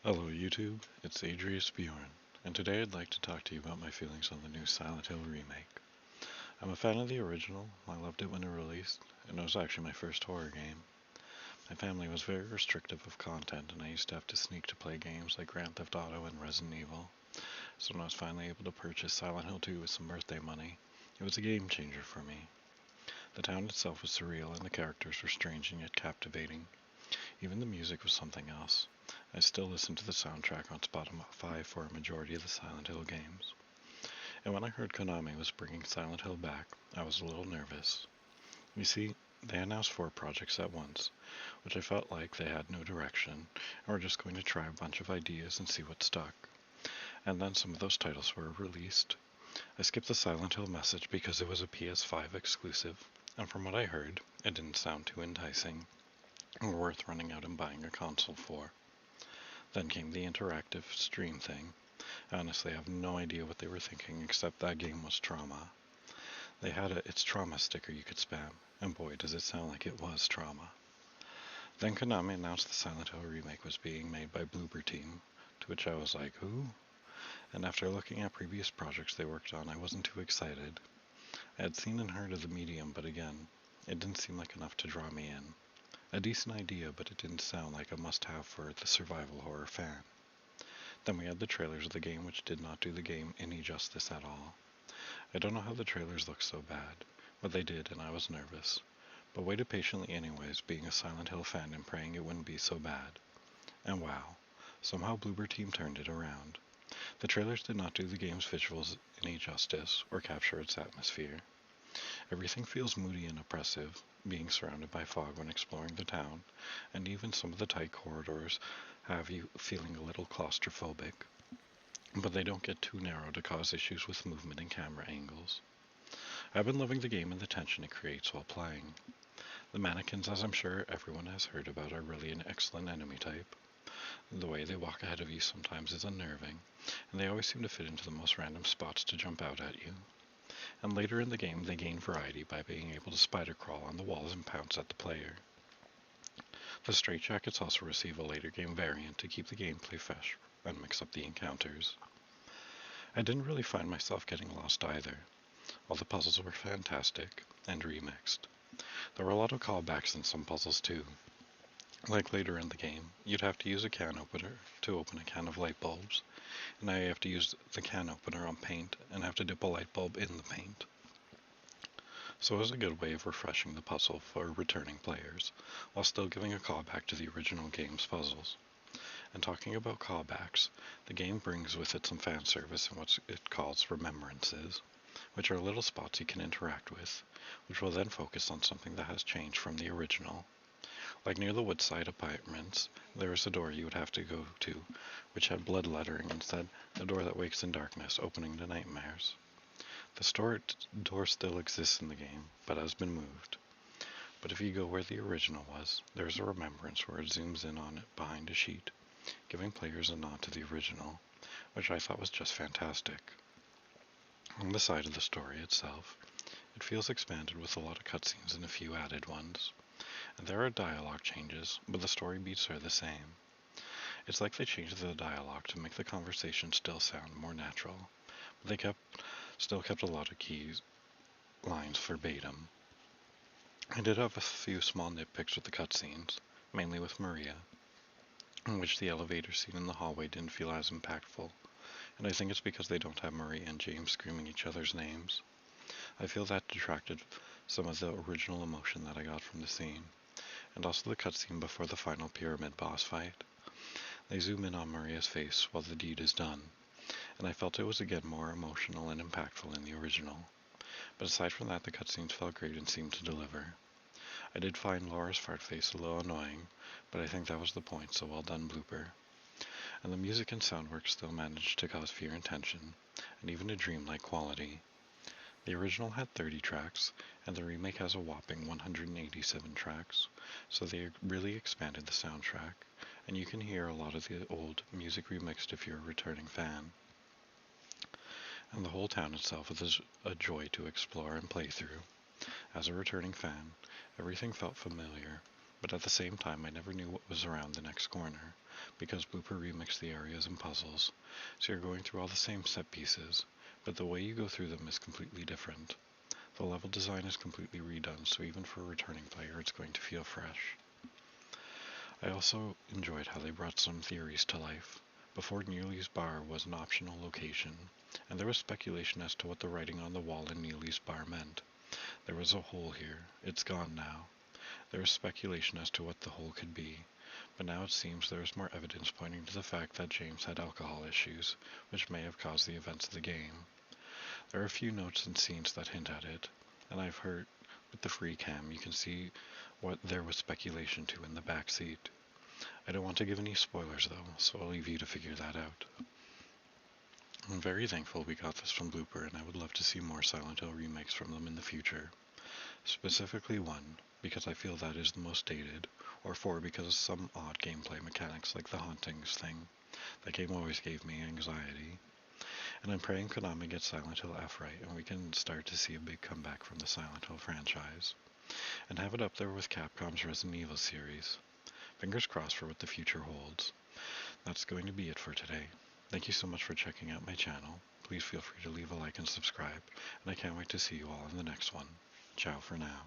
Hello YouTube, it's Adrius Bjorn, and today I'd like to talk to you about my feelings on the new Silent Hill remake. I'm a fan of the original, I loved it when it released, and it was actually my first horror game. My family was very restrictive of content, and I used to have to sneak to play games like Grand Theft Auto and Resident Evil. So when I was finally able to purchase Silent Hill 2 with some birthday money, it was a game changer for me. The town itself was surreal, and the characters were strange and yet captivating. Even the music was something else. I still listen to the soundtrack on Spotify for a majority of the Silent Hill games. And when I heard Konami was bringing Silent Hill back, I was a little nervous. You see, they announced 4 projects at once, which I felt like they had no direction and were just going to try a bunch of ideas and see what stuck. And then some of those titles were released. I skipped the Silent Hill message because it was a PS5 exclusive, and from what I heard, it didn't sound too enticing or worth running out and buying a console for. Then came the interactive stream thing. Honestly, I have no idea what they were thinking except that game was trauma. They had a It's Trauma sticker you could spam, and boy does it sound like it was trauma. Then Konami announced the Silent Hill remake was being made by Bloober Team, to which I was like, who? And after looking at previous projects they worked on, I wasn't too excited. I had seen and heard of the medium, but again, it didn't seem like enough to draw me in. A decent idea, but it didn't sound like a must-have for the survival horror fan. Then we had the trailers of the game, which did not do the game any justice at all. I don't know how the trailers looked so bad, but they did, and I was nervous. But waited patiently anyways, being a Silent Hill fan and praying it wouldn't be so bad. And wow, somehow Bloober Team turned it around. The trailers did not do the game's visuals any justice or capture its atmosphere. Everything feels moody and oppressive, being surrounded by fog when exploring the town, and even some of the tight corridors have you feeling a little claustrophobic. But they don't get too narrow to cause issues with movement and camera angles. I've been loving the game and the tension it creates while playing. The mannequins, as I'm sure everyone has heard about, are really an excellent enemy type. The way they walk ahead of you sometimes is unnerving, and they always seem to fit into the most random spots to jump out at you. And later in the game they gain variety by being able to spider crawl on the walls and pounce at the player. The straitjackets also receive a later game variant to keep the gameplay fresh and mix up the encounters. I didn't really find myself getting lost either. All the puzzles were fantastic and remixed. There were a lot of callbacks in some puzzles too. Like later in the game, you'd have to use a can opener to open a can of light bulbs, and now you have to use the can opener on paint and have to dip a light bulb in the paint. So it was a good way of refreshing the puzzle for returning players, while still giving a callback to the original game's puzzles. And talking about callbacks, the game brings with it some fan service and what it calls remembrances, which are little spots you can interact with, which will then focus on something that has changed from the original. Like near the Woodside apartments, there is a door you would have to go to, which had blood lettering and said, "A door that wakes in darkness, opening to nightmares." The door still exists in the game, but has been moved. But if you go where the original was, there's a remembrance where it zooms in on it behind a sheet, giving players a nod to the original, which I thought was just fantastic. On the side of the story itself, it feels expanded with a lot of cutscenes and a few added ones. And there are dialogue changes, but the story beats are the same. It's like they changed the dialogue to make the conversation still sound more natural, but they still kept a lot of key lines verbatim. I did have a few small nitpicks with the cutscenes, mainly with Maria, in which the elevator scene in the hallway didn't feel as impactful, and I think it's because they don't have Maria and James screaming each other's names. I feel that detracted some of the original emotion that I got from the scene, and also the cutscene before the final pyramid boss fight. They zoom in on Maria's face while the deed is done, and I felt it was again more emotional and impactful in the original. But aside from that, the cutscenes felt great and seemed to deliver. I did find Laura's fart face a little annoying, but I think that was the point, so well done, Blooper. And the music and sound work still managed to cause fear and tension, and even a dreamlike quality. The original had 30 tracks, and the remake has a whopping 187 tracks, so they really expanded the soundtrack, and you can hear a lot of the old music remixed if you're a returning fan. And the whole town itself is a joy to explore and play through. As a returning fan, everything felt familiar, but at the same time I never knew what was around the next corner, because Blooper remixed the areas and puzzles, so you're going through all the same set pieces, but the way you go through them is completely different. The level design is completely redone, so even for a returning player it's going to feel fresh. I also enjoyed how they brought some theories to life. Before Neely's Bar was an optional location, and there was speculation as to what the writing on the wall in Neely's Bar meant. There was a hole here. It's gone now. There was speculation as to what the hole could be, but now it seems there is more evidence pointing to the fact that James had alcohol issues, which may have caused the events of the game. There are a few notes and scenes that hint at it, and I've heard with the free cam you can see what there was speculation to in the back seat. I don't want to give any spoilers though, so I'll leave you to figure that out. I'm very thankful we got this from Blooper, and I would love to see more Silent Hill remakes from them in the future. Specifically 1, because I feel that is the most dated, or 4, because of some odd gameplay mechanics like the hauntings thing. That game always gave me anxiety. And I'm praying Konami gets Silent Hill F right, and we can start to see a big comeback from the Silent Hill franchise, and have it up there with Capcom's Resident Evil series. Fingers crossed for what the future holds. That's going to be it for today. Thank you so much for checking out my channel. Please feel free to leave a like and subscribe, and I can't wait to see you all in the next one. Ciao for now.